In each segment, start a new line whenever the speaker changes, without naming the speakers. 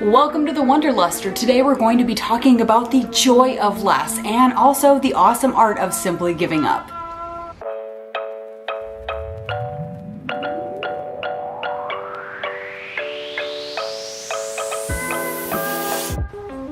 Welcome to the Wanderluster. Today we're going to be talking about the joy of less and also the awesome art of simply giving up.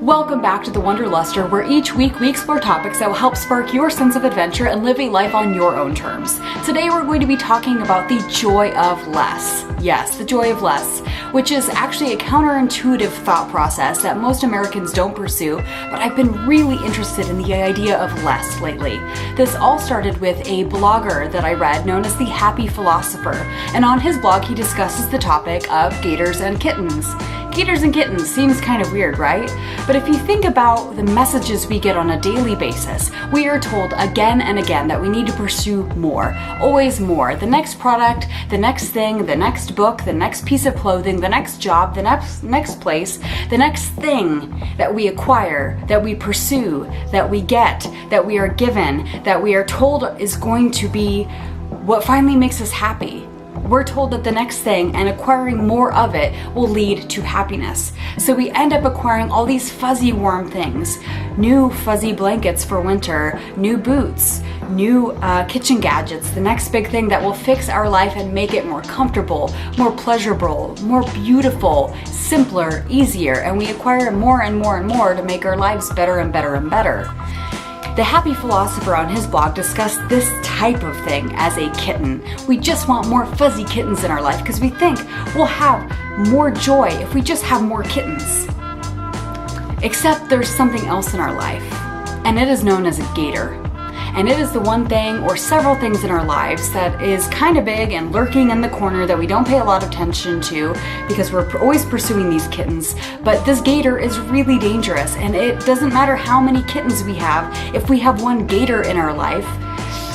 Welcome back to the Wanderluster, where each week we explore topics that will help spark your sense of adventure and live a life on your own terms. Today we're going to be talking about the joy of less. Yes, the joy of less, which is actually a counterintuitive thought process that most Americans don't pursue, but I've been really interested in the idea of less lately. This all started with a blogger that I read known as the Happy Philosopher, and on his blog he discusses the topic of gators and kittens. Gators and kittens seems kind of weird, right? But if you think about the messages we get on a daily basis, we are told again and again that we need to pursue more, always more. The next product, the next thing, the next book, the next piece of clothing, the next job, the next place, the next thing that we acquire, that we pursue, that we get, that we are given, that we are told is going to be what finally makes us happy. We're told that the next thing and acquiring more of it will lead to happiness. So we end up acquiring all these fuzzy warm things. New fuzzy blankets for winter, new boots, new kitchen gadgets, the next big thing that will fix our life and make it more comfortable, more pleasurable, more beautiful, simpler, easier. And we acquire more and more and more to make our lives better and better and better. The Happy Philosopher on his blog discussed this type of thing as a kitten. We just want more fuzzy kittens in our life because we think we'll have more joy if we just have more kittens. Except there's something else in our life, and it is known as a gator. And it is the one thing or several things in our lives that is kind of big and lurking in the corner that we don't pay a lot of attention to because we're always pursuing these kittens. But this gator is really dangerous, and it doesn't matter how many kittens we have. If we have one gator in our life,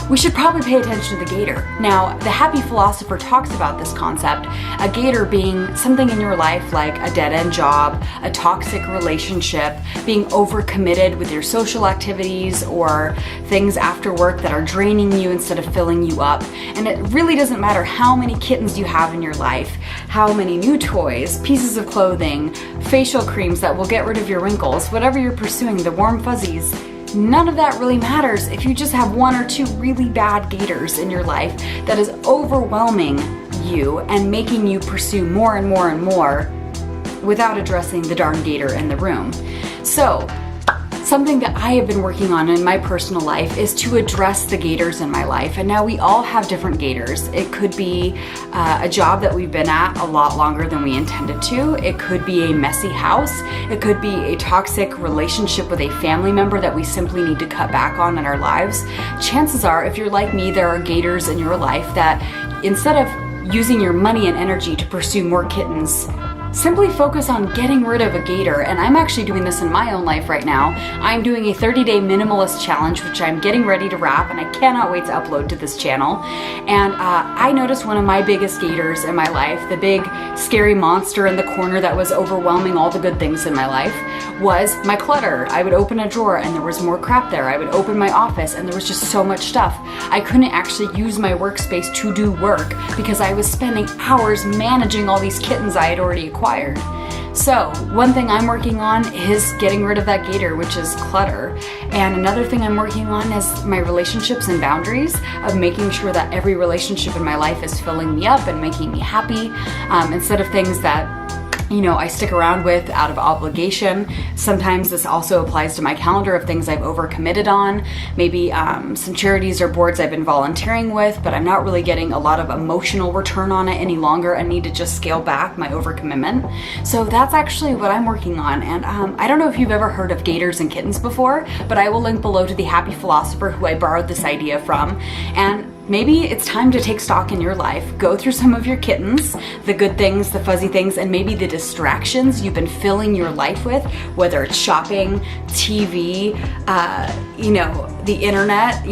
we should probably pay attention to the gator. Now, the Happy Philosopher talks about this concept, a gator being something in your life like a dead-end job, a toxic relationship, being overcommitted with your social activities, or things after work that are draining you instead of filling you up. And it really doesn't matter how many kittens you have in your life, how many new toys, pieces of clothing, facial creams that will get rid of your wrinkles, whatever you're pursuing, the warm fuzzies. None of that really matters if you just have one or two really bad gators in your life that is overwhelming you and making you pursue more and more and more without addressing the darn gator in the room. So, something that I have been working on in my personal life is to address the gators in my life. And now we all have different gators. It could be a job that we've been at a lot longer than we intended to. It could be a messy house. It could be a toxic relationship with a family member that we simply need to cut back on in our lives. Chances are, if you're like me, there are gators in your life that instead of using your money and energy to pursue more kittens, simply focus on getting rid of a gator. And I'm actually doing this in my own life right now. I'm doing a 30-day minimalist challenge, which I'm getting ready to wrap, and I cannot wait to upload to this channel. And I noticed one of my biggest gators in my life, the big scary monster in the corner that was overwhelming all the good things in my life, was my clutter. I would open a drawer and there was more crap there. I would open my office and there was just so much stuff. I couldn't actually use my workspace to do work because I was spending hours managing all these kittens I had already acquired. So one thing I'm working on is getting rid of that gator, which is clutter. And another thing I'm working on is my relationships and boundaries of making sure that every relationship in my life is filling me up and making me happy, instead of things that I stick around with out of obligation. Sometimes this also applies to my calendar of things I've overcommitted on. Maybe some charities or boards I've been volunteering with, but I'm not really getting a lot of emotional return on it any longer and need to just scale back my overcommitment. So that's actually what I'm working on. And I don't know if you've ever heard of gators and kittens before, but I will link below to the Happy Philosopher who I borrowed this idea from. And maybe it's time to take stock in your life, go through some of your kittens, the good things, the fuzzy things, and maybe the distractions you've been filling your life with, whether it's shopping, TV, the internet,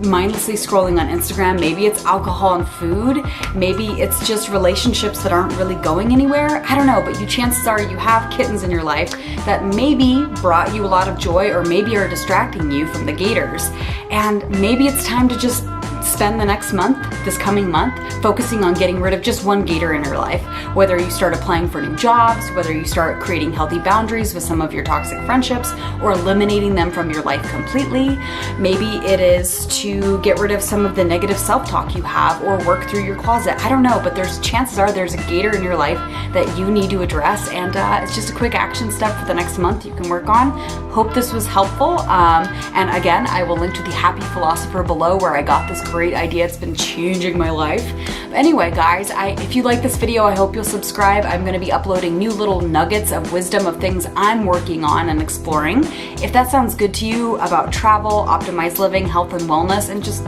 mindlessly scrolling on Instagram. Maybe it's alcohol and food. Maybe it's just relationships that aren't really going anywhere. I don't know, but chances are you have kittens in your life that maybe brought you a lot of joy or maybe are distracting you from the gators. And maybe it's time to just spend the next month, this coming month, focusing on getting rid of just one gator in your life. Whether you start applying for new jobs, whether you start creating healthy boundaries with some of your toxic friendships, or eliminating them from your life completely. Maybe it is to get rid of some of the negative self-talk you have or work through your closet. I don't know, but chances are there's a gator in your life that you need to address, and it's just a quick action step for the next month you can work on. Hope this was helpful. And again, I will link to the Happy Philosopher below where I got this great idea. It's been changing my life. But anyway, guys, if you like this video, I hope you'll subscribe. I'm going to be uploading new little nuggets of wisdom of things I'm working on and exploring. If that sounds good to you about travel, optimized living, health and wellness, and just,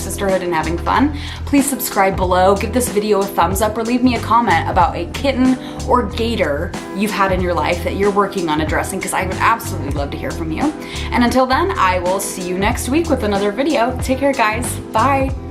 sisterhood and having fun, please subscribe below, give this video a thumbs up, or leave me a comment about a kitten or gator you've had in your life that you're working on addressing, because I would absolutely love to hear from you. And until then, I will see you next week with another video. Take care, guys. Bye.